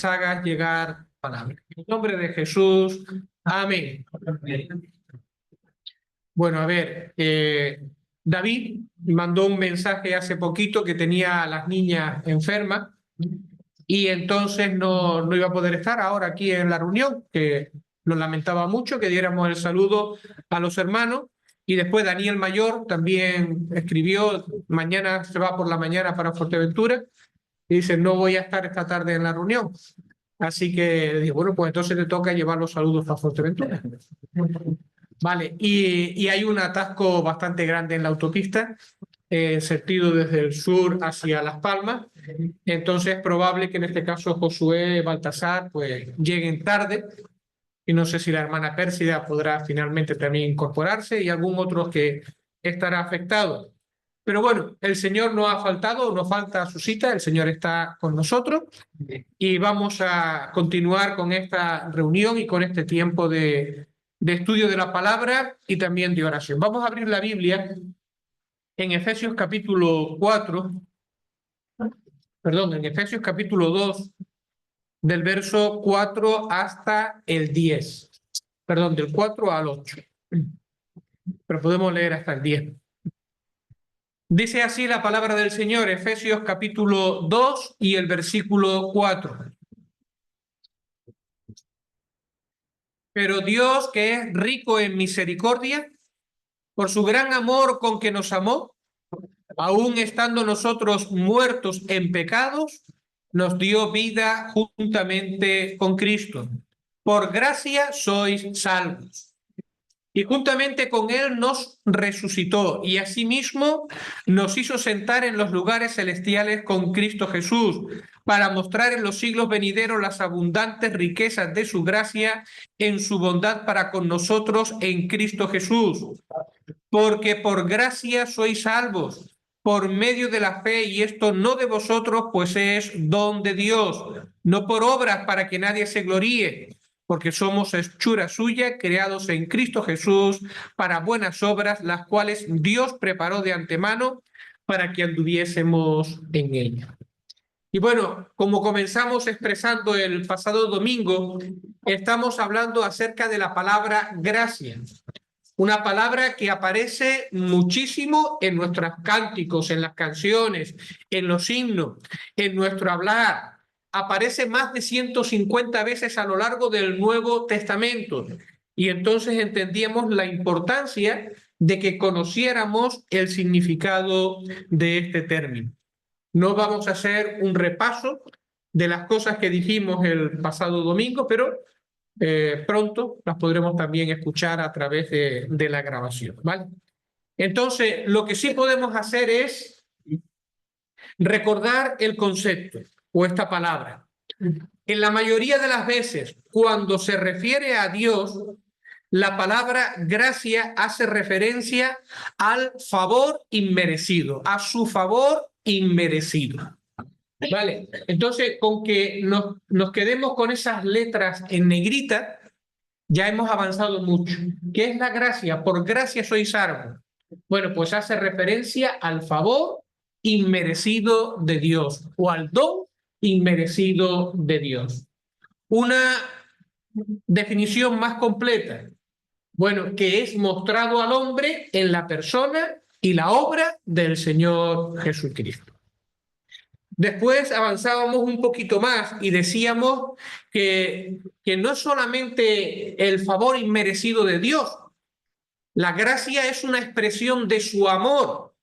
hagas llegar palabra. En el nombre de Jesús, amén. Bueno, a ver, David mandó un mensaje hace poquito que tenía a las niñas enfermas y entonces no iba a poder estar ahora aquí en la reunión, que nos lamentaba mucho que diéramos el saludo a los hermanos. Y después Daniel Mayor también escribió, mañana se va por la mañana para Fuerteventura y dice, no voy a estar esta tarde en la reunión. Así que dije, bueno, pues entonces te toca llevar los saludos a Fuerteventura. Vale, y hay un atasco bastante grande en la autopista, sentido desde el sur hacia Las Palmas. Entonces es probable que en este caso Josué, Baltasar, pues lleguen tarde. Y no sé si la hermana Pérsida podrá finalmente también incorporarse y algún otro que estará afectado. Pero bueno, el Señor no ha faltado, no falta a su cita, el Señor está con nosotros y vamos a continuar con esta reunión y con este tiempo de estudio de la palabra y también de oración. Vamos a abrir la Biblia en Efesios capítulo 4, perdón, en Efesios capítulo 2, del verso 4 hasta el 10. Perdón, del 4 al 8. Pero podemos leer hasta el 10. Dice así la palabra del Señor, Efesios capítulo 2 y el versículo 4. Pero Dios, que es rico en misericordia, por su gran amor con que nos amó, aun estando nosotros muertos en pecados, nos dio vida juntamente con Cristo. Por gracia sois salvos. Y juntamente con Él nos resucitó y asimismo nos hizo sentar en los lugares celestiales con Cristo Jesús, para mostrar en los siglos venideros las abundantes riquezas de su gracia en su bondad para con nosotros en Cristo Jesús. Porque por gracia sois salvos, por medio de la fe, y esto no de vosotros, pues es don de Dios, no por obras para que nadie se gloríe, porque somos hechura suya, creados en Cristo Jesús para buenas obras, las cuales Dios preparó de antemano para que anduviésemos en ella. Y bueno, como comenzamos expresando el pasado domingo, estamos hablando acerca de la palabra gracia. Una palabra que aparece muchísimo en nuestros cánticos, en las canciones, en los himnos, en nuestro hablar. Aparece más de 150 veces a lo largo del Nuevo Testamento. Y entonces entendíamos la importancia de que conociéramos el significado de este término. No vamos a hacer un repaso de las cosas que dijimos el pasado domingo, pero pronto las podremos también escuchar a través de la grabación, ¿vale? Entonces, lo que sí podemos hacer es recordar el concepto o esta palabra. En la mayoría de las veces, cuando se refiere a Dios, la palabra gracia hace referencia al favor inmerecido, a su favor inmerecido. Vale, entonces con que nos quedemos con esas letras en negrita, ya hemos avanzado mucho. ¿Qué es la gracia? Por gracia sois salvos. Bueno, pues hace referencia al favor inmerecido de Dios o al don inmerecido de Dios. Una definición más completa. Bueno, que es mostrado al hombre en la persona y la obra del Señor Jesucristo. Después avanzábamos un poquito más y decíamos que no es solamente el favor inmerecido de Dios, la gracia es una expresión de su amor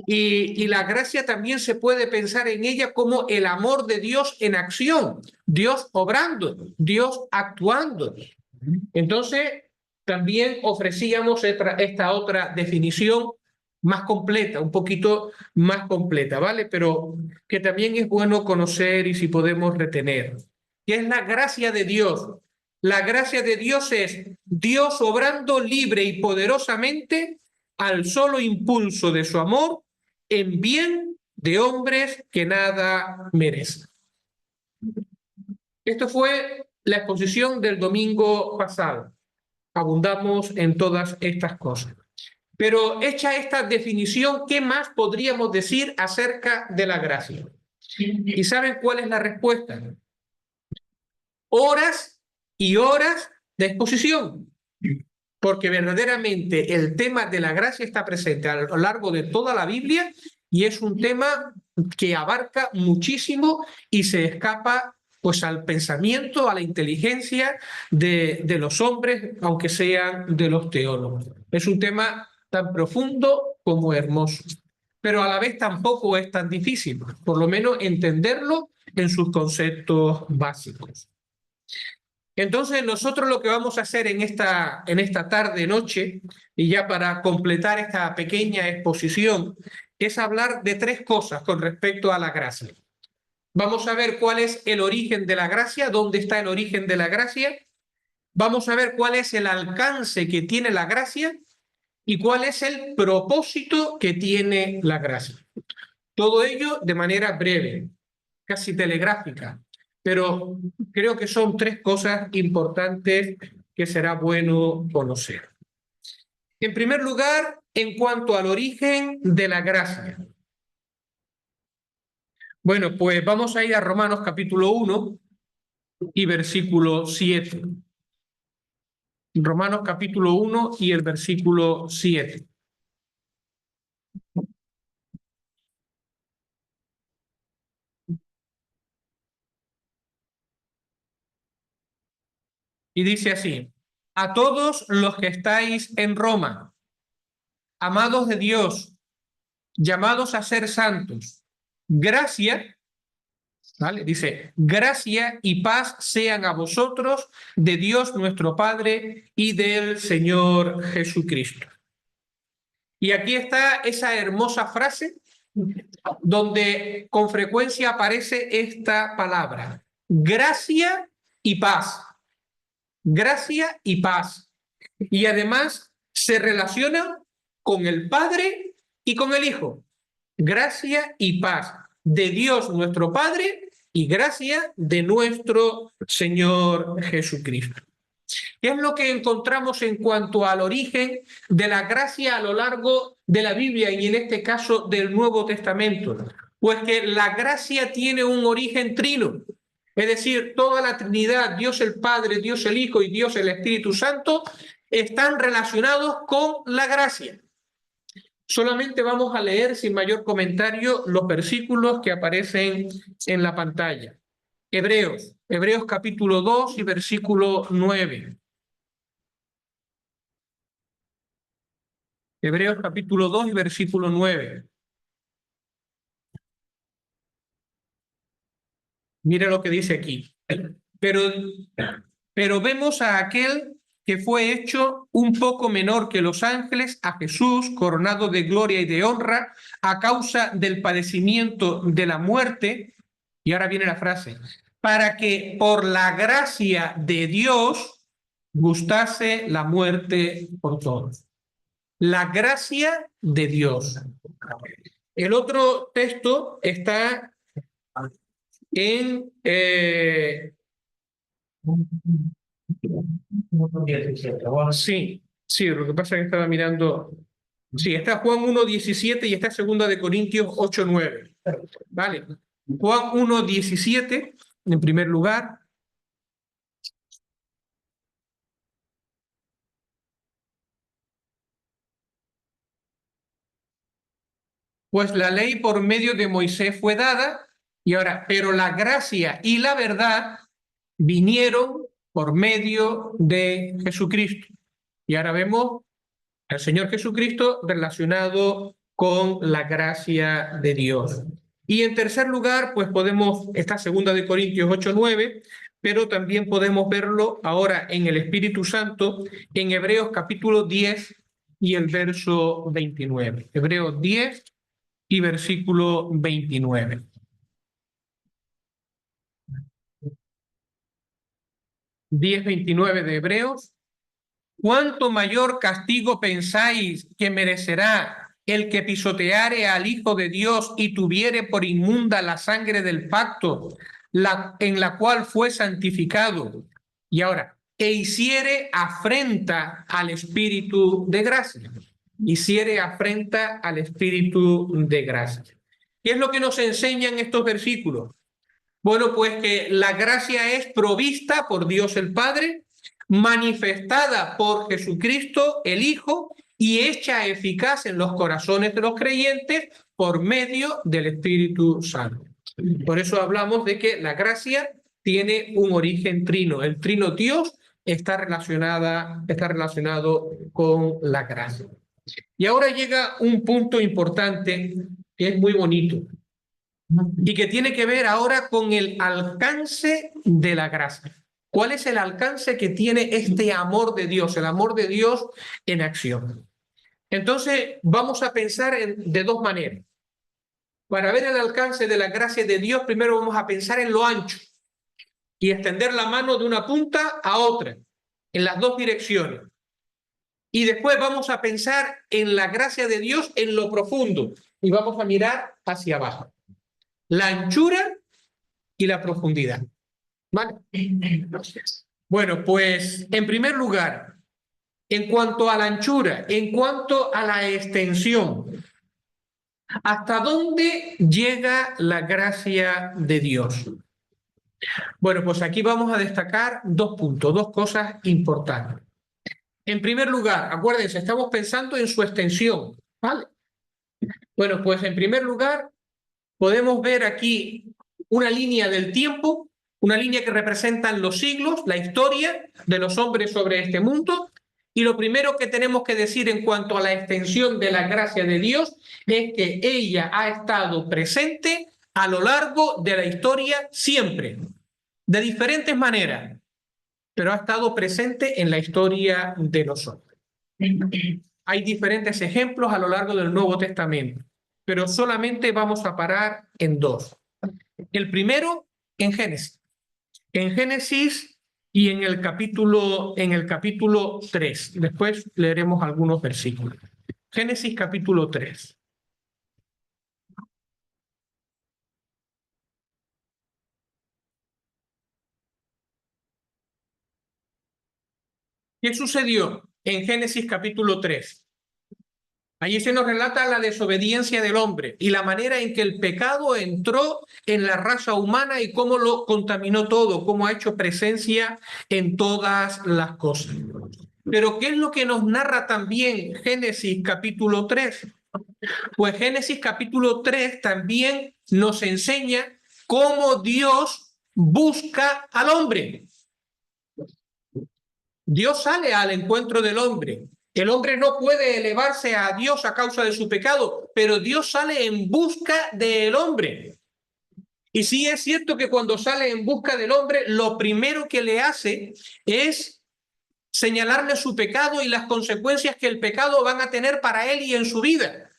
y la gracia también se puede pensar en ella como el amor de Dios en acción, Dios obrando, Dios actuando. Entonces, también ofrecíamos esta otra definición más completa, un poquito más completa, ¿vale? Pero que también es bueno conocer y si podemos retener. ¿Qué es la gracia de Dios? La gracia de Dios es Dios obrando libre y poderosamente al solo impulso de su amor en bien de hombres que nada merecen. Esto fue la exposición del domingo pasado. Abundamos en todas estas cosas. Pero hecha esta definición, ¿qué más podríamos decir acerca de la gracia? ¿Y saben cuál es la respuesta? horas y horas de exposición, porque verdaderamente el tema de la gracia está presente a lo largo de toda la Biblia y es un tema que abarca muchísimo y se escapa pues al pensamiento, a la inteligencia de los hombres, aunque sean de los teólogos. Es un tema tan profundo como hermoso, pero a la vez tampoco es tan difícil, por lo menos entenderlo en sus conceptos básicos. Entonces nosotros lo que vamos a hacer en esta tarde-noche, y ya para completar esta pequeña exposición, es hablar de tres cosas con respecto a la gracia. Vamos a ver cuál es el origen de la gracia, dónde está el origen de la gracia. Vamos a ver cuál es el alcance que tiene la gracia y cuál es el propósito que tiene la gracia. Todo ello de manera breve, casi telegráfica, pero creo que son tres cosas importantes que será bueno conocer. En primer lugar, en cuanto al origen de la gracia. Bueno, pues vamos a ir a Romanos capítulo 1 y versículo 7. Romanos capítulo 1 y el versículo 7. Y dice así: a todos los que estáis en Roma, amados de Dios, llamados a ser santos, gracia, ¿vale? Dice, gracia y paz sean a vosotros de Dios nuestro Padre y del Señor Jesucristo. Y aquí está esa hermosa frase donde con frecuencia aparece esta palabra, gracia y paz. Gracia y paz. Y además se relaciona con el Padre y con el Hijo. Gracia y paz de Dios nuestro Padre y gracia de nuestro Señor Jesucristo. ¿Qué es lo que encontramos en cuanto al origen de la gracia a lo largo de la Biblia y en este caso del Nuevo Testamento? Pues que la gracia tiene un origen trino. Es decir, toda la Trinidad, Dios el Padre, Dios el Hijo y Dios el Espíritu Santo, están relacionados con la gracia. Solamente vamos a leer sin mayor comentario los versículos que aparecen en la pantalla. Hebreos capítulo 2 y versículo 9. Hebreos capítulo 2 y versículo 9. Mire lo que dice aquí. Pero vemos a aquel que fue hecho un poco menor que los ángeles, a Jesús, coronado de gloria y de honra, a causa del padecimiento de la muerte. Y ahora viene la frase, para que por la gracia de Dios gustase la muerte por todos. La gracia de Dios. El otro texto está en sí, lo que pasa es que estaba mirando. Sí, está Juan 1:17 y está 2 de Corintios 8:9. Vale. Juan 1:17, en primer lugar. Pues la ley por medio de Moisés fue dada, y ahora, pero la gracia y la verdad vinieron por medio de Jesucristo. Y ahora vemos al Señor Jesucristo relacionado con la gracia de Dios. Y en tercer lugar, pues está 2 de Corintios 8:9, pero también podemos verlo ahora en el Espíritu Santo, en Hebreos capítulo 10 y el verso 29. Hebreos 10 y versículo 29. 10:29 de Hebreos. ¿Cuánto mayor castigo pensáis que merecerá el que pisoteare al Hijo de Dios y tuviere por inmunda la sangre del pacto, en la cual fue santificado? Y ahora, e hiciere afrenta al Espíritu de gracia. Hiciere afrenta al Espíritu de gracia. ¿Qué es lo que nos enseñan estos versículos? Bueno, pues que la gracia es provista por Dios el Padre, manifestada por Jesucristo el Hijo y hecha eficaz en los corazones de los creyentes por medio del Espíritu Santo. Por eso hablamos de que la gracia tiene un origen trino. El trino Dios está relacionado con la gracia. Y ahora llega un punto importante que es muy bonito y que tiene que ver ahora con el alcance de la gracia. ¿Cuál es el alcance que tiene este amor de Dios, el amor de Dios en acción? Entonces vamos a pensar de dos maneras. Para ver el alcance de la gracia de Dios, primero vamos a pensar en lo ancho y extender la mano de una punta a otra, en las dos direcciones. Y después vamos a pensar en la gracia de Dios en lo profundo y vamos a mirar hacia abajo. La anchura y la profundidad. ¿Vale? Bueno, pues en primer lugar, en cuanto a la anchura, en cuanto a la extensión, ¿hasta dónde llega la gracia de Dios? Bueno, pues aquí vamos a destacar dos puntos, dos cosas importantes. En primer lugar, acuérdense, estamos pensando en su extensión, ¿vale? Bueno, pues en primer lugar, podemos ver aquí una línea del tiempo, una línea que representa los siglos, la historia de los hombres sobre este mundo, y lo primero que tenemos que decir en cuanto a la extensión de la gracia de Dios es que ella ha estado presente a lo largo de la historia siempre, de diferentes maneras, pero ha estado presente en la historia de los hombres. Hay diferentes ejemplos a lo largo del Nuevo Testamento, pero solamente vamos a parar en dos. El primero, en Génesis. En Génesis y en el capítulo 3. Después leeremos algunos versículos. Génesis capítulo 3. ¿Qué sucedió en Génesis capítulo 3? Allí se nos relata la desobediencia del hombre y la manera en que el pecado entró en la raza humana y cómo lo contaminó todo, cómo ha hecho presencia en todas las cosas. Pero ¿qué es lo que nos narra también Génesis capítulo 3? Pues Génesis capítulo 3 también nos enseña cómo Dios busca al hombre. Dios sale al encuentro del hombre. El hombre no puede elevarse a Dios a causa de su pecado, pero Dios sale en busca del hombre. Y sí es cierto que cuando sale en busca del hombre, lo primero que le hace es señalarle su pecado y las consecuencias que el pecado van a tener para él y en su vida.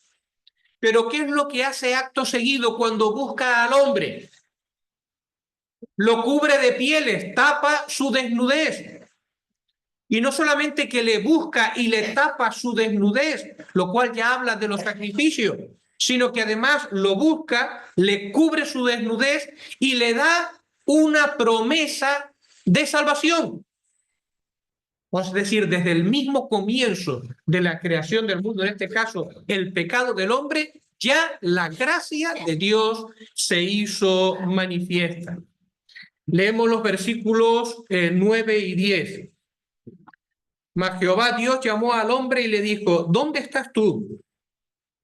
Pero ¿qué es lo que hace acto seguido cuando busca al hombre? Lo cubre de pieles, tapa su desnudez. Y no solamente que le busca y le tapa su desnudez, lo cual ya habla de los sacrificios, sino que además lo busca, le cubre su desnudez y le da una promesa de salvación. Es decir, desde el mismo comienzo de la creación del mundo, en este caso el pecado del hombre, ya la gracia de Dios se hizo manifiesta. Leemos los versículos 9 y 10. Mas Jehová Dios llamó al hombre y le dijo, ¿dónde estás tú?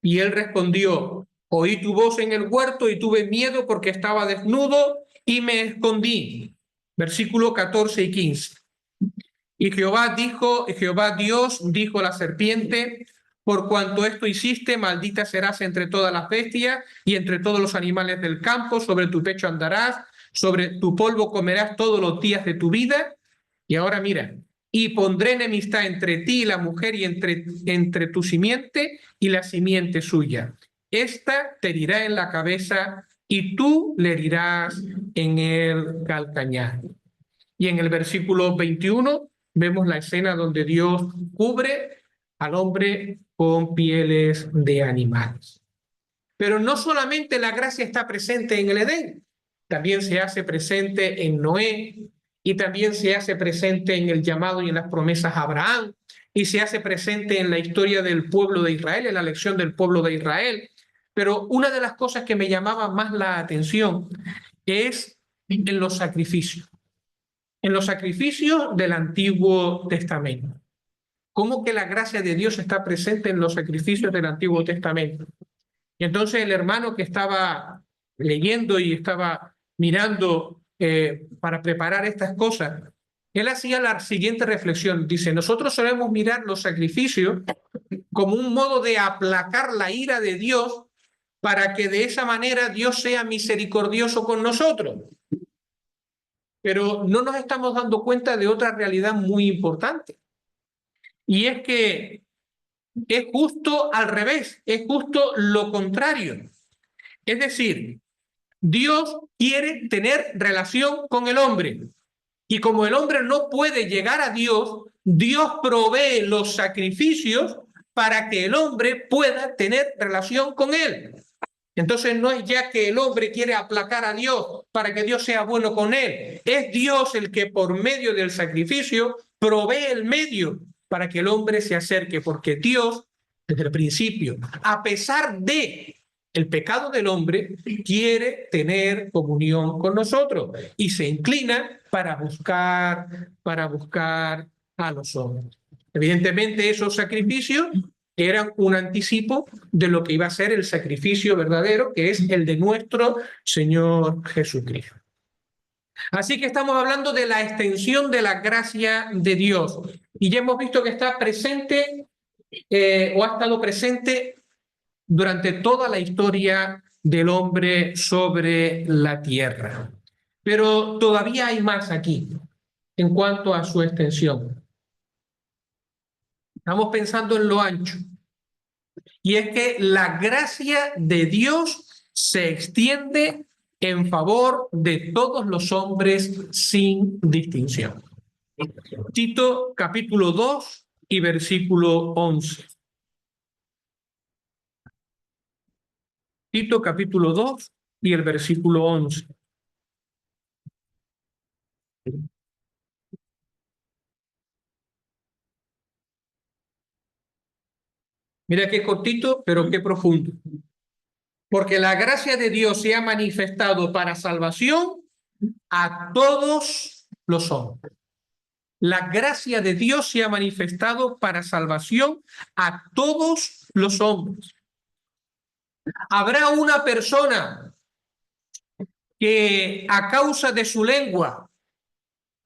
Y él respondió, oí tu voz en el huerto y tuve miedo porque estaba desnudo y me escondí. Versículo 14 y 15. Y Jehová Dios dijo a la serpiente, por cuanto esto hiciste, maldita serás entre todas las bestias y entre todos los animales del campo, sobre tu pecho andarás, sobre tu polvo comerás todos los días de tu vida. Y ahora mira, y pondré enemistad entre ti y la mujer y entre tu simiente y la simiente suya. Esta te herirá en la cabeza y tú le herirás en el calcañar. Y en el versículo 21 vemos la escena donde Dios cubre al hombre con pieles de animales. Pero no solamente la gracia está presente en el Edén, también se hace presente en Noé, y también se hace presente en el llamado y en las promesas a Abraham, y se hace presente en la historia del pueblo de Israel, en la elección del pueblo de Israel. Pero una de las cosas que me llamaba más la atención es en los sacrificios del Antiguo Testamento. ¿Cómo que la gracia de Dios está presente en los sacrificios del Antiguo Testamento? Y entonces el hermano que estaba leyendo y estaba mirando para preparar estas cosas, él hacía la siguiente reflexión. Dice, nosotros solemos mirar los sacrificios como un modo de aplacar la ira de Dios para que de esa manera Dios sea misericordioso con nosotros. Pero no nos estamos dando cuenta de otra realidad muy importante. Y es que es justo al revés, es justo lo contrario. Es decir, Dios quiere tener relación con el hombre. Y como el hombre no puede llegar a Dios, Dios provee los sacrificios para que el hombre pueda tener relación con él. Entonces no es ya que el hombre quiere aplacar a Dios para que Dios sea bueno con él. Es Dios el que por medio del sacrificio provee el medio para que el hombre se acerque, porque Dios, desde el principio, a pesar de el pecado del hombre, quiere tener comunión con nosotros y se inclina para buscar a los hombres. Evidentemente, esos sacrificios eran un anticipo de lo que iba a ser el sacrificio verdadero, que es el de nuestro Señor Jesucristo. Así que estamos hablando de la extensión de la gracia de Dios. Y ya hemos visto que está presente o ha estado presente durante toda la historia del hombre sobre la tierra. Pero todavía hay más aquí en cuanto a su extensión. Estamos pensando en lo ancho. Y es que la gracia de Dios se extiende en favor de todos los hombres sin distinción. Tito capítulo 2 y versículo 11. Tito capítulo 2 y el versículo 11. Mira qué cortito, pero qué profundo. Porque la gracia de Dios se ha manifestado para salvación a todos los hombres. La gracia de Dios se ha manifestado para salvación a todos los hombres. Habrá una persona que a causa de su lengua,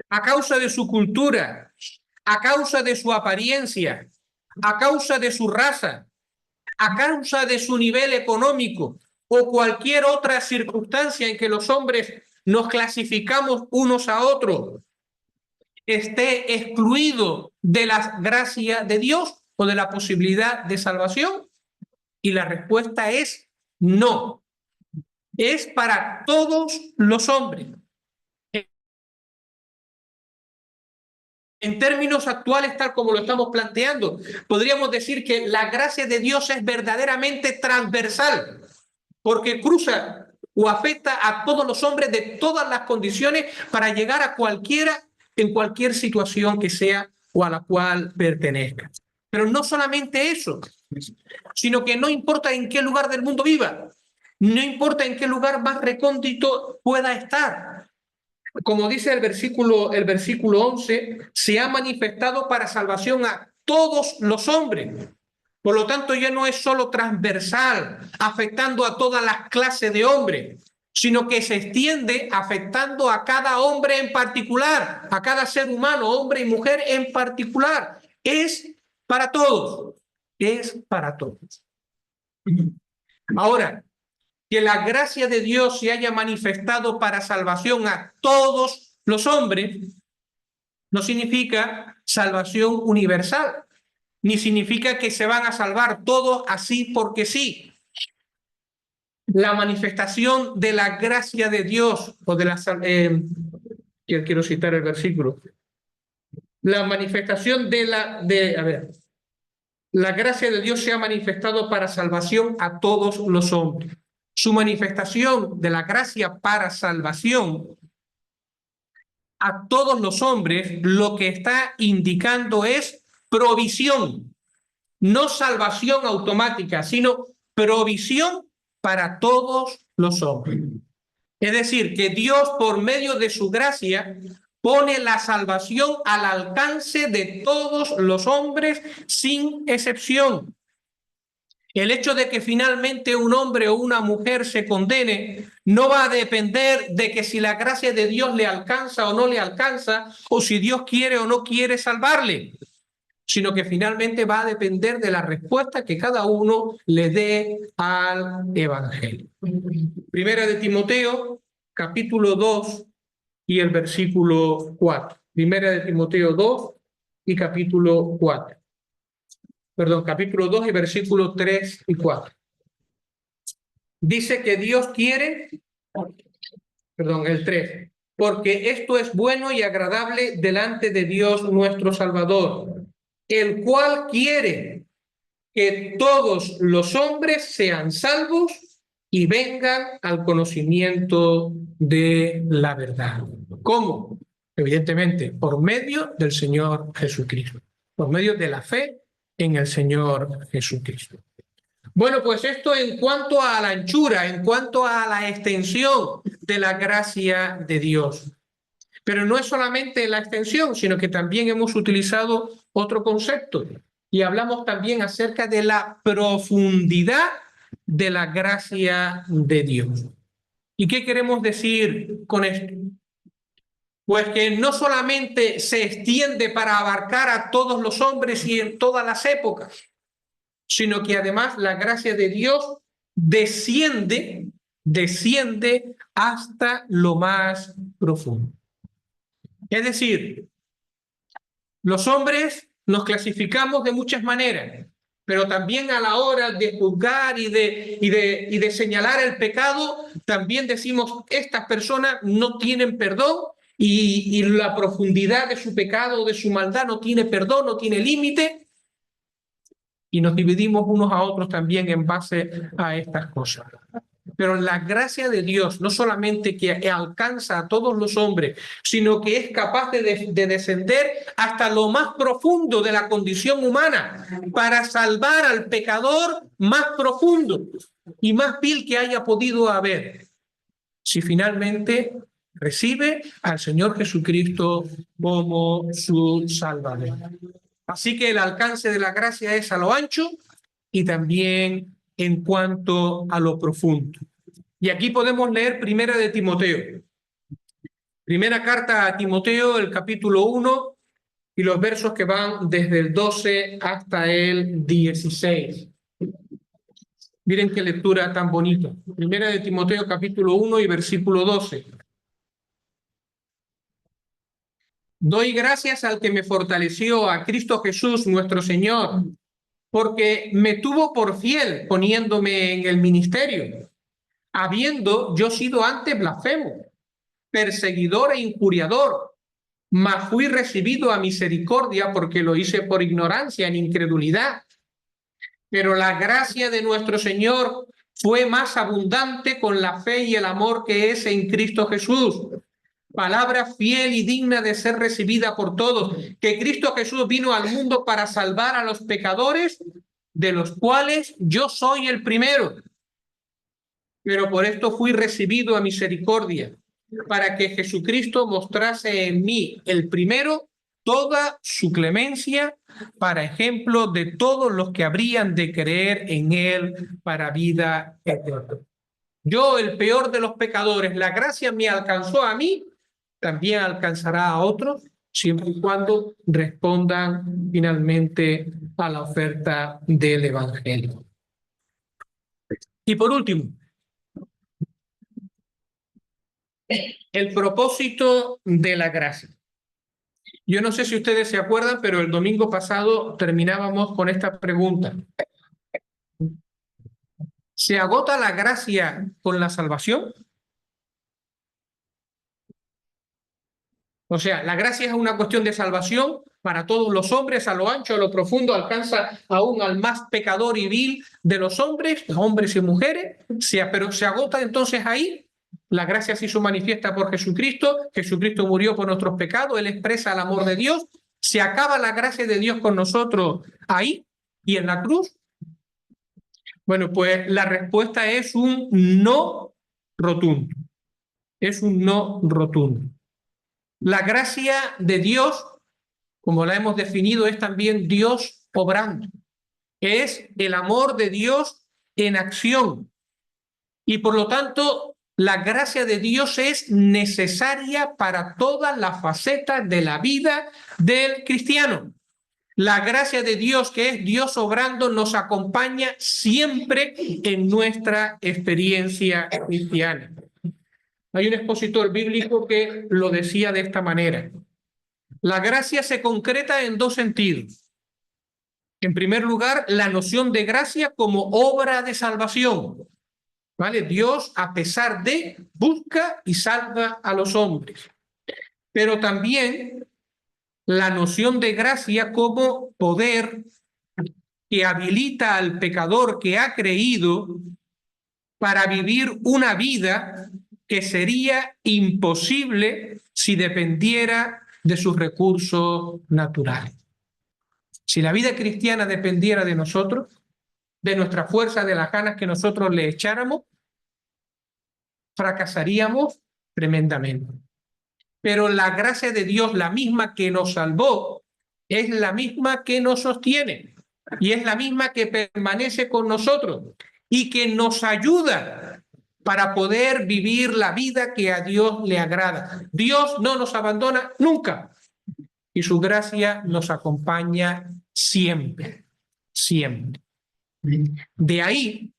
a causa de su cultura, a causa de su apariencia, a causa de su raza, a causa de su nivel económico o cualquier otra circunstancia en que los hombres nos clasificamos unos a otros, esté excluido de la gracia de Dios o de la posibilidad de salvación? Y la respuesta es no. Es para todos los hombres. En términos actuales, tal como lo estamos planteando, podríamos decir que la gracia de Dios es verdaderamente transversal, porque cruza o afecta a todos los hombres de todas las condiciones para llegar a cualquiera en cualquier situación que sea o a la cual pertenezca. Pero no solamente eso, sino que no importa en qué lugar del mundo viva, no importa en qué lugar más recóndito pueda estar. Como dice el versículo 11, se ha manifestado para salvación a todos los hombres. Por lo tanto, ya no es solo transversal, afectando a todas las clases de hombres, sino que se extiende afectando a cada hombre en particular, a cada ser humano, hombre y mujer en particular. Es para todos, es para todos. Ahora, que la gracia de Dios se haya manifestado para salvación a todos los hombres, no significa salvación universal, ni significa que se van a salvar todos así porque sí. La manifestación de la gracia de Dios, o de la... quiero citar el versículo. La manifestación de la gracia de Dios se ha manifestado para salvación a todos los hombres. Su manifestación de la gracia para salvación a todos los hombres lo que está indicando es provisión, no salvación automática, sino provisión para todos los hombres. Es decir, que Dios, por medio de su gracia, pone la salvación al alcance de todos los hombres sin excepción. El hecho de que finalmente un hombre o una mujer se condene no va a depender de que si la gracia de Dios le alcanza o no le alcanza, o si Dios quiere o no quiere salvarle, sino que finalmente va a depender de la respuesta que cada uno le dé al Evangelio. Primera de Timoteo, capítulo 2 y el versículo 4. Primera de Timoteo 2 y capítulo 4. Perdón, capítulo 2 y versículos 3 y 4. Dice que Dios quiere, perdón, el 3, porque esto es bueno y agradable delante de Dios nuestro Salvador, el cual quiere que todos los hombres sean salvos y vengan al conocimiento de la verdad. ¿Cómo? Evidentemente, por medio del Señor Jesucristo, por medio de la fe en el Señor Jesucristo. Bueno, pues esto en cuanto a la anchura, en cuanto a la extensión de la gracia de Dios. Pero no es solamente la extensión, sino que también hemos utilizado otro concepto y hablamos también acerca de la profundidad de la gracia de Dios. ¿Y qué queremos decir con esto? Pues que no solamente se extiende para abarcar a todos los hombres y en todas las épocas, sino que además la gracia de Dios desciende hasta lo más profundo. Es decir, los hombres nos clasificamos de muchas maneras, pero también a la hora de juzgar y de señalar el pecado, también decimos, estas personas no tienen perdón y la profundidad de su pecado o de su maldad no tiene perdón, no tiene límite. Y nos dividimos unos a otros también en base a estas cosas. Pero la gracia de Dios no solamente que alcanza a todos los hombres, sino que es capaz de descender hasta lo más profundo de la condición humana para salvar al pecador más profundo y más vil que haya podido haber, si finalmente recibe al Señor Jesucristo como su Salvador. Así que el alcance de la gracia es a lo ancho y también en cuanto a lo profundo. Y aquí podemos leer Primera de Timoteo. Primera carta a Timoteo, el capítulo 1 y los versos que van desde el 12 hasta el 16. Miren qué lectura tan bonita. Primera de Timoteo, capítulo 1 y versículo 12. Doy gracias al que me fortaleció, a Cristo Jesús, nuestro Señor, porque me tuvo por fiel poniéndome en el ministerio, habiendo yo sido antes blasfemo, perseguidor e injuriador, mas fui recibido a misericordia porque lo hice por ignorancia, en incredulidad. Pero la gracia de nuestro Señor fue más abundante con la fe y el amor que es en Cristo Jesús. Palabra fiel y digna de ser recibida por todos, que Cristo Jesús vino al mundo para salvar a los pecadores, de los cuales yo soy el primero. Pero por esto fui recibido a misericordia, para que Jesucristo mostrase en mí, el primero, toda su clemencia, para ejemplo de todos los que habrían de creer en él para vida eterna. Yo, el peor de los pecadores, la gracia me alcanzó a mí, también alcanzará a otros, siempre y cuando respondan finalmente a la oferta del Evangelio. Y por último, el propósito de la gracia. Yo no sé si ustedes se acuerdan, pero el domingo pasado terminábamos con esta pregunta. ¿Se agota la gracia con la salvación? O sea, la gracia es una cuestión de salvación para todos los hombres, a lo ancho, a lo profundo, alcanza aún al más pecador y vil de los hombres y mujeres, pero se agota entonces ahí. La gracia se hizo manifiesta por Jesucristo, Jesucristo murió por nuestros pecados, Él expresa el amor de Dios, se acaba la gracia de Dios con nosotros ahí y en la cruz. Bueno, pues la respuesta es un no rotundo. es un no rotundo. La gracia de Dios, como la hemos definido, es también Dios obrando. Es el amor de Dios en acción. Y por lo tanto, la gracia de Dios es necesaria para todas las facetas de la vida del cristiano. La gracia de Dios, que es Dios obrando, nos acompaña siempre en nuestra experiencia cristiana. Hay un expositor bíblico que lo decía de esta manera. La gracia se concreta en dos sentidos. En primer lugar, la noción de gracia como obra de salvación. ¿Vale? Dios, a pesar de, busca y salva a los hombres. Pero también la noción de gracia como poder que habilita al pecador que ha creído para vivir una vida que sería imposible si dependiera de sus recursos naturales. Si la vida cristiana dependiera de nosotros, de nuestra fuerza, de las ganas que nosotros le echáramos, fracasaríamos tremendamente. Pero la gracia de Dios, la misma que nos salvó, es la misma que nos sostiene y es la misma que permanece con nosotros y que nos ayuda para poder vivir la vida que a Dios le agrada. Dios no nos abandona nunca y su gracia nos acompaña siempre, siempre. De ahí,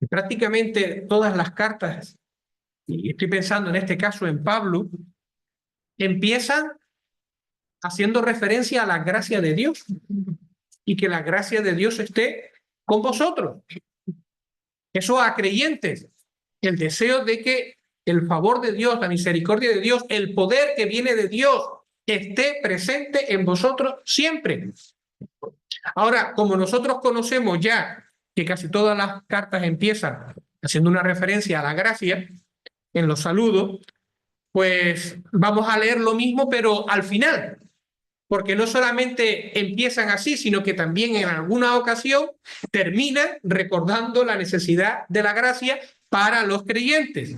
prácticamente todas las cartas, y estoy pensando en este caso en Pablo, empiezan haciendo referencia a la gracia de Dios y que la gracia de Dios esté con vosotros. Eso a creyentes, el deseo de que el favor de Dios, la misericordia de Dios, el poder que viene de Dios esté presente en vosotros siempre. Ahora, como nosotros conocemos ya que casi todas las cartas empiezan haciendo una referencia a la gracia en los saludos, pues vamos a leer lo mismo, pero al final, porque no solamente empiezan así, sino que también en alguna ocasión terminan recordando la necesidad de la gracia para los creyentes.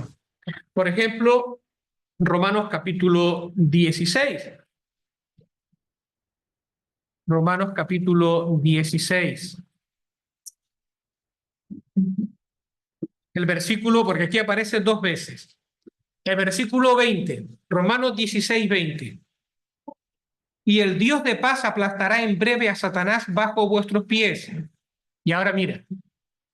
Por ejemplo, Romanos capítulo 16. Romanos capítulo 16. El versículo, porque aquí aparece dos veces. El versículo 20, Romanos 16, 20. Y el Dios de paz aplastará en breve a Satanás bajo vuestros pies. Y ahora mira,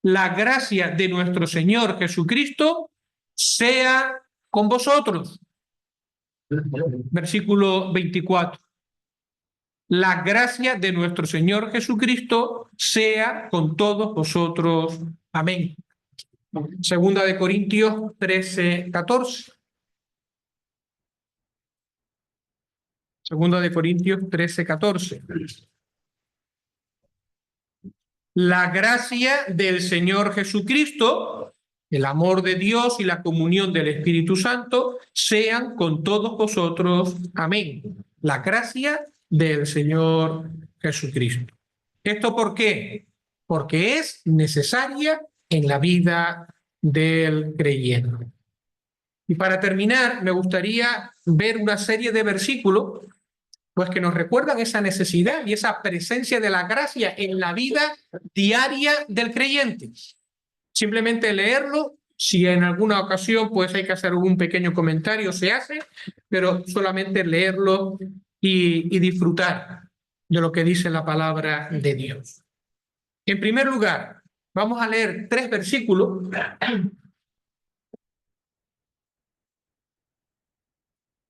la gracia de nuestro Señor Jesucristo sea con vosotros. Versículo 24. La gracia de nuestro Señor Jesucristo sea con todos vosotros. Amén. Segunda de Corintios 13, 14. Segunda de Corintios 13, 14. La gracia del Señor Jesucristo, el amor de Dios y la comunión del Espíritu Santo sean con todos vosotros. Amén. La gracia del Señor Jesucristo. ¿Esto por qué? Porque es necesaria en la vida del creyente. Y para terminar, me gustaría ver una serie de versículos pues que nos recuerdan esa necesidad y esa presencia de la gracia en la vida diaria del creyente. Simplemente leerlo, si en alguna ocasión pues hay que hacer algún pequeño comentario, se hace, pero solamente leerlo y disfrutar de lo que dice la palabra de Dios. En primer lugar, vamos a leer 3 versículos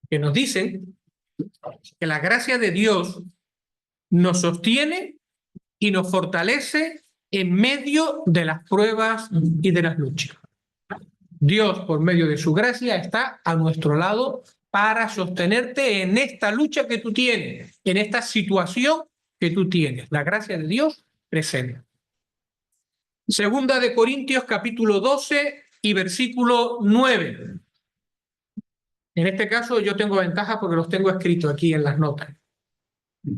que nos dicen que la gracia de Dios nos sostiene y nos fortalece en medio de las pruebas y de las luchas. Dios, por medio de su gracia, está a nuestro lado para sostenerte en esta lucha que tú tienes, en esta situación que tú tienes. La gracia de Dios presente. Segunda de Corintios, capítulo 12 y versículo 9. En este caso yo tengo ventaja porque los tengo escritos aquí en las notas.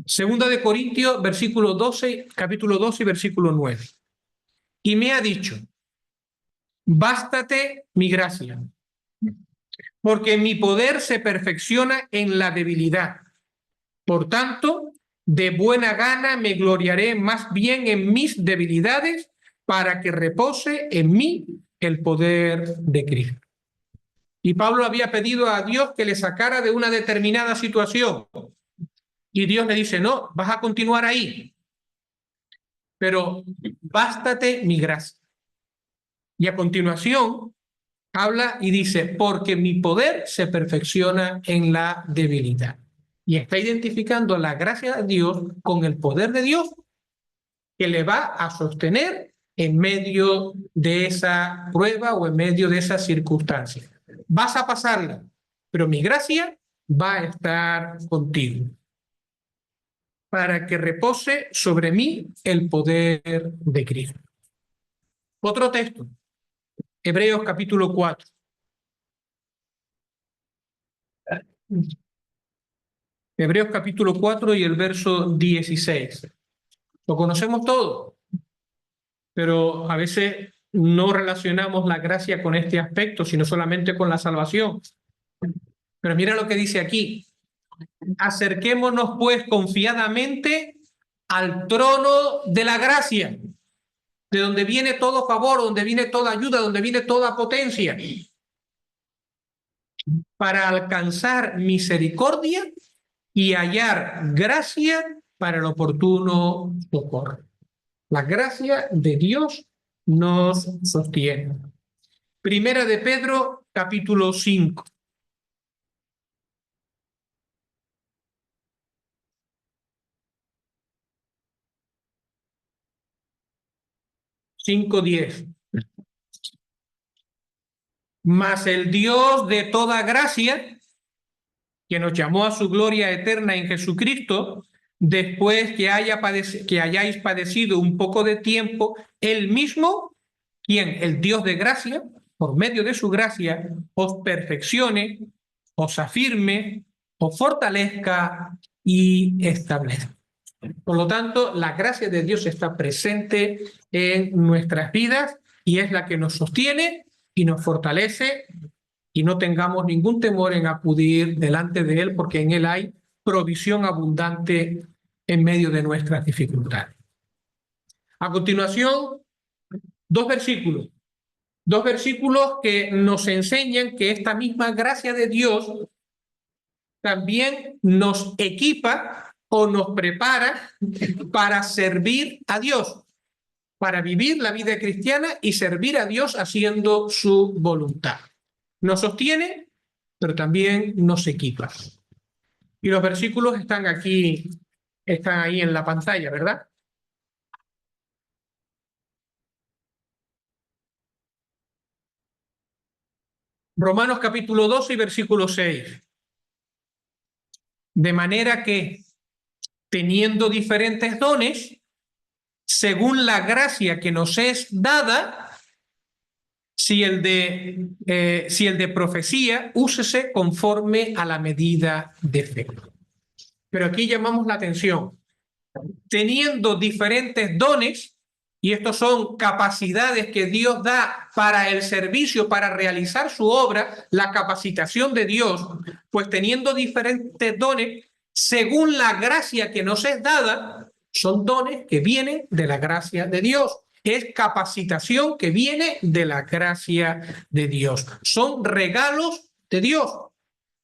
Segunda de Corintios, versículo 12, capítulo 12 y versículo 9. Y me ha dicho, bástate mi gracia, porque mi poder se perfecciona en la debilidad. Por tanto, de buena gana me gloriaré más bien en mis debilidades para que repose en mí el poder de Cristo. Y Pablo había pedido a Dios que le sacara de una determinada situación. Y Dios le dice, no, vas a continuar ahí, pero bástate mi gracia. Y a continuación habla y dice, porque mi poder se perfecciona en la debilidad. Y está identificando la gracia de Dios con el poder de Dios que le va a sostener en medio de esa prueba o en medio de esa circunstancia. Vas a pasarla, pero mi gracia va a estar contigo para que repose sobre mí el poder de Cristo. Otro texto, Hebreos capítulo 4. Hebreos capítulo 4 y el verso 16. Lo conocemos todo, pero a veces no relacionamos la gracia con este aspecto, sino solamente con la salvación. Pero mira lo que dice aquí. Acerquémonos pues confiadamente al trono de la gracia, de donde viene todo favor, donde viene toda ayuda, donde viene toda potencia, para alcanzar misericordia y hallar gracia para el oportuno socorro. La gracia de Dios nos sostiene. Primera de Pedro, capítulo 5. 5:10. Mas el Dios de toda gracia, que nos llamó a su gloria eterna en Jesucristo, después que hayáis padecido un poco de tiempo, Él mismo, quien, el Dios de gracia, por medio de su gracia, os perfeccione, os afirme, os fortalezca y establezca. Por lo tanto, la gracia de Dios está presente en nuestras vidas y es la que nos sostiene y nos fortalece, y no tengamos ningún temor en acudir delante de Él, porque en Él hay provisión abundante en medio de nuestras dificultades. A continuación, dos versículos que nos enseñan que esta misma gracia de Dios también nos equipa o nos prepara para servir a Dios, para vivir la vida cristiana y servir a Dios haciendo su voluntad. Nos sostiene, pero también nos equipa. Y los versículos están aquí, están ahí en la pantalla, ¿verdad? Romanos capítulo 12 y versículo 6. De manera que, teniendo diferentes dones, según la gracia que nos es dada, si el de profecía, úsese conforme a la medida de fe. Pero aquí llamamos la atención. Teniendo diferentes dones, y estos son capacidades que Dios da para el servicio, para realizar su obra, la capacitación de Dios, pues teniendo diferentes dones, según la gracia que nos es dada, son dones que vienen de la gracia de Dios. Es capacitación que viene de la gracia de Dios. Son regalos de Dios.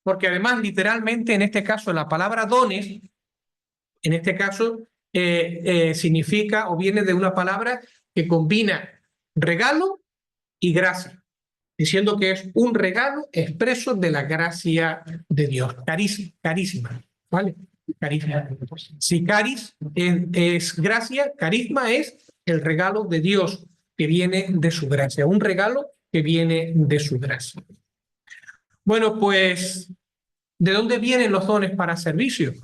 Porque además, literalmente, en este caso, la palabra dones, en este caso, significa o viene de una palabra que combina regalo y gracia, diciendo que es un regalo expreso de la gracia de Dios. Carísima, ¿vale? Carisma. Si caris es gracia, carisma es el regalo de Dios que viene de su gracia, un regalo que viene de su gracia. Bueno, pues, ¿de dónde vienen los dones para servicio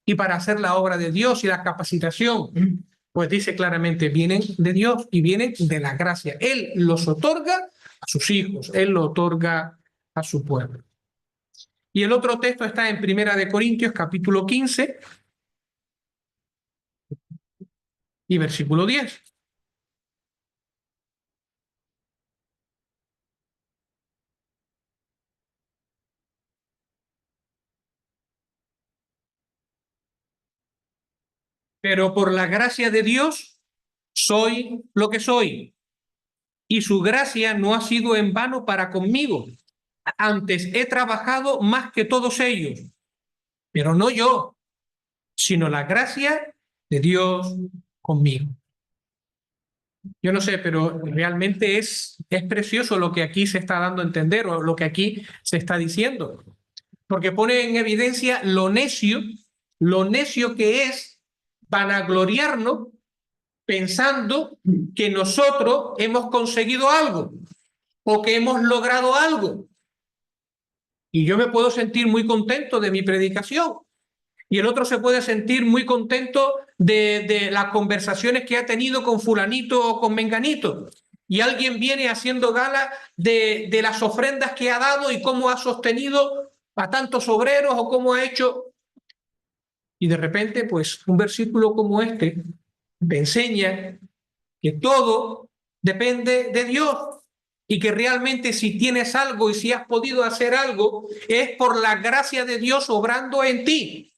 y para hacer la obra de Dios y la capacitación? Pues dice claramente, vienen de Dios y vienen de la gracia. Él los otorga a sus hijos, Él lo otorga a su pueblo. Y el otro texto está en Primera de Corintios, capítulo 15 y versículo 10. Pero por la gracia de Dios soy lo que soy. Y su gracia no ha sido en vano para conmigo. Antes he trabajado más que todos ellos, pero no yo, sino la gracia de Dios conmigo. Yo no sé, pero realmente es precioso lo que aquí se está dando a entender o lo que aquí se está diciendo, porque pone en evidencia lo necio que es vanagloriarnos pensando que nosotros hemos conseguido algo o que hemos logrado algo. Y yo me puedo sentir muy contento de mi predicación y el otro se puede sentir muy contento de las conversaciones que ha tenido con fulanito o con menganito. Y alguien viene haciendo gala de las ofrendas que ha dado y cómo ha sostenido a tantos obreros o cómo ha hecho. Y de repente, pues, un versículo como este te enseña que todo depende de Dios y que realmente si tienes algo y si has podido hacer algo es por la gracia de Dios obrando en ti.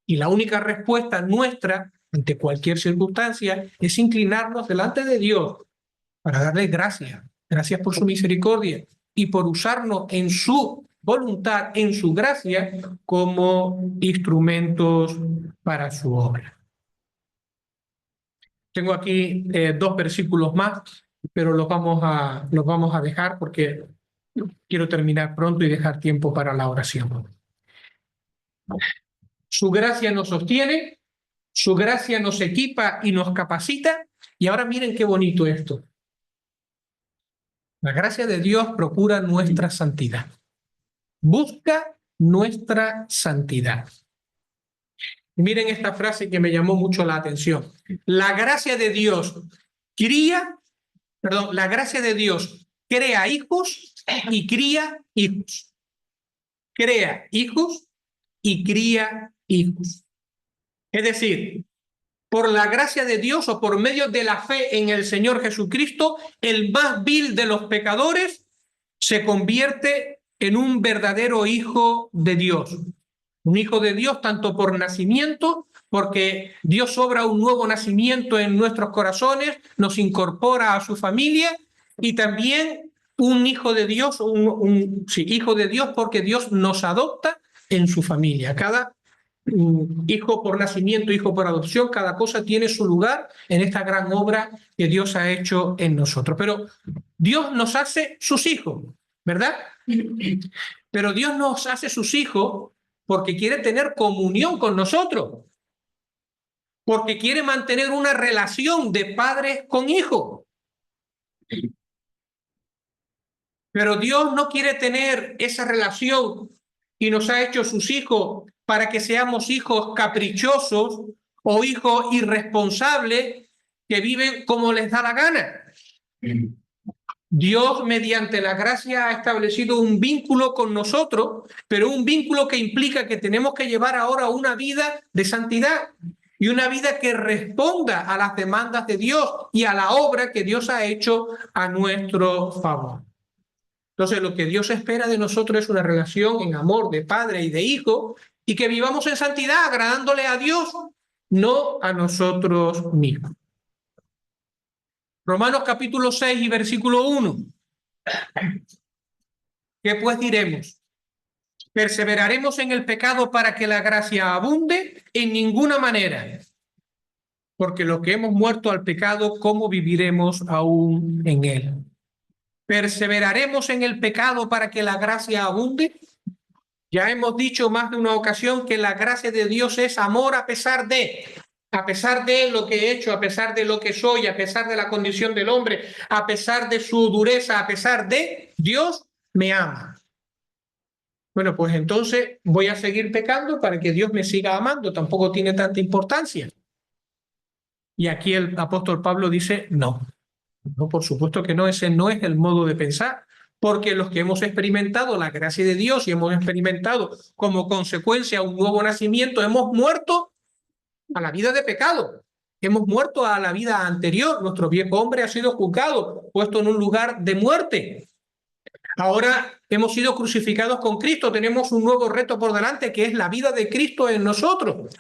Y la única respuesta nuestra ante cualquier circunstancia es inclinarnos delante de Dios para darle gracias. Gracias por su misericordia y por usarnos en su voluntad, en su gracia, como instrumentos para su obra. Tengo aquí dos versículos más, pero los vamos a dejar porque quiero terminar pronto y dejar tiempo para la oración. Su gracia nos sostiene, su gracia nos equipa y nos capacita. Y ahora miren qué bonito esto. La gracia de Dios procura nuestra santidad. Busca nuestra santidad. Miren esta frase que me llamó mucho la atención. La gracia de Dios la gracia de Dios crea hijos y cría hijos. Crea hijos y cría hijos. Es decir, por la gracia de Dios o por medio de la fe en el Señor Jesucristo, el más vil de los pecadores se convierte en un verdadero hijo de Dios. Un hijo de Dios tanto por nacimiento, porque Dios obra un nuevo nacimiento en nuestros corazones, nos incorpora a su familia, y también un hijo de Dios, hijo de Dios porque Dios nos adopta en su familia. Cada hijo por nacimiento, hijo por adopción, cada cosa tiene su lugar en esta gran obra que Dios ha hecho en nosotros. Pero Dios nos hace sus hijos, ¿verdad? Pero Dios nos hace sus hijos porque quiere tener comunión con nosotros, porque quiere mantener una relación de padres con hijos. Pero Dios no quiere tener esa relación y nos ha hecho sus hijos para que seamos hijos caprichosos o hijos irresponsables que viven como les da la gana. Dios, mediante la gracia, ha establecido un vínculo con nosotros, pero un vínculo que implica que tenemos que llevar ahora una vida de santidad y una vida que responda a las demandas de Dios y a la obra que Dios ha hecho a nuestro favor. Entonces, lo que Dios espera de nosotros es una relación en amor de padre y de hijo y que vivamos en santidad, agradándole a Dios, no a nosotros mismos. Romanos capítulo 6 y versículo 1. ¿Qué pues diremos? ¿Perseveraremos en el pecado para que la gracia abunde? En ninguna manera. Porque los que hemos muerto al pecado, ¿cómo viviremos aún en él? ¿Perseveraremos en el pecado para que la gracia abunde? Ya hemos dicho más de una ocasión que la gracia de Dios es amor a pesar de lo que he hecho, a pesar de lo que soy, a pesar de la condición del hombre, a pesar de su dureza, a pesar de Dios me ama. Bueno, pues entonces voy a seguir pecando para que Dios me siga amando. Tampoco tiene tanta importancia. Y aquí el apóstol Pablo dice, no, por supuesto que no, ese no es el modo de pensar. Porque los que hemos experimentado la gracia de Dios y hemos experimentado como consecuencia un nuevo nacimiento, hemos muerto a la vida de pecado. Hemos muerto a la vida anterior. Nuestro viejo hombre ha sido juzgado, puesto en un lugar de muerte. Ahora hemos sido crucificados con Cristo. Tenemos un nuevo reto por delante, que es la vida de Cristo en nosotros.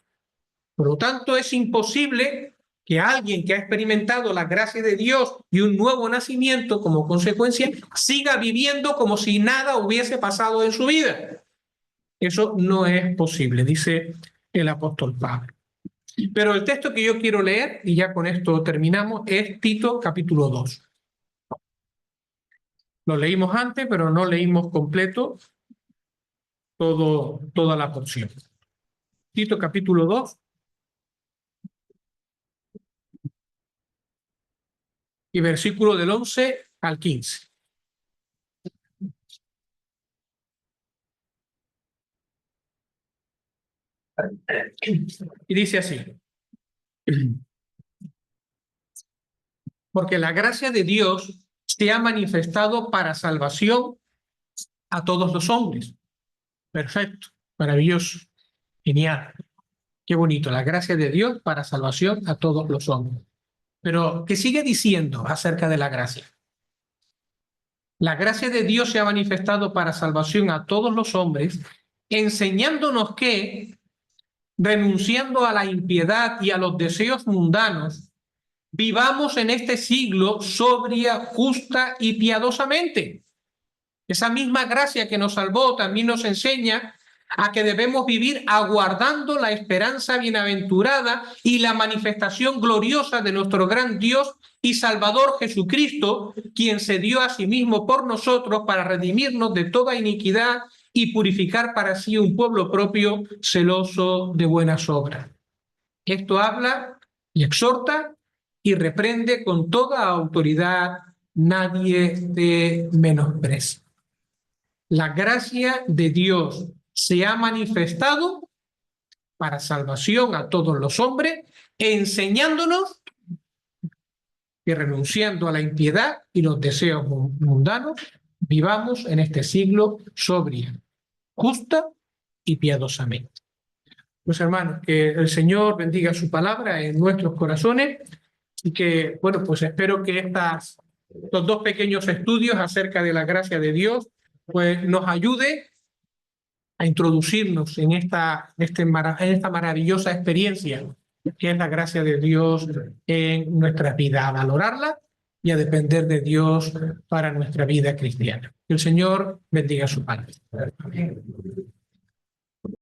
Por lo tanto, es imposible que alguien que ha experimentado la gracia de Dios y un nuevo nacimiento como consecuencia siga viviendo como si nada hubiese pasado en su vida. Eso no es posible, dice el apóstol Pablo. Pero el texto que yo quiero leer, y ya con esto terminamos, es Tito capítulo 2. Lo leímos antes, pero no leímos completo toda la porción. Tito capítulo 2. Y versículo del 11 al 15. Y dice así: porque la gracia de Dios se ha manifestado para salvación a todos los hombres. Perfecto, maravilloso, genial, qué bonito, la gracia de Dios para salvación a todos los hombres. Pero, ¿qué sigue diciendo acerca de la gracia? La gracia de Dios se ha manifestado para salvación a todos los hombres, enseñándonos que, renunciando a la impiedad y a los deseos mundanos, vivamos en este siglo sobria, justa y piadosamente. Esa misma gracia que nos salvó también nos enseña a que debemos vivir aguardando la esperanza bienaventurada y la manifestación gloriosa de nuestro gran Dios y Salvador Jesucristo, quien se dio a sí mismo por nosotros para redimirnos de toda iniquidad y purificar para sí un pueblo propio celoso de buenas obras. Esto habla y exhorta y reprende con toda autoridad, nadie te menosprecia. La gracia de Dios se ha manifestado para salvación a todos los hombres, enseñándonos que renunciando a la impiedad y los deseos mundanos, vivamos en este siglo sobria, justa y piadosamente. Pues hermanos, que el Señor bendiga su palabra en nuestros corazones y que, bueno, pues espero que estos dos pequeños estudios acerca de la gracia de Dios pues nos ayude a introducirnos en esta maravillosa experiencia que es la gracia de Dios en nuestras vidas, a valorarla y a depender de Dios para nuestra vida cristiana. Que el Señor bendiga su palabra. Amén.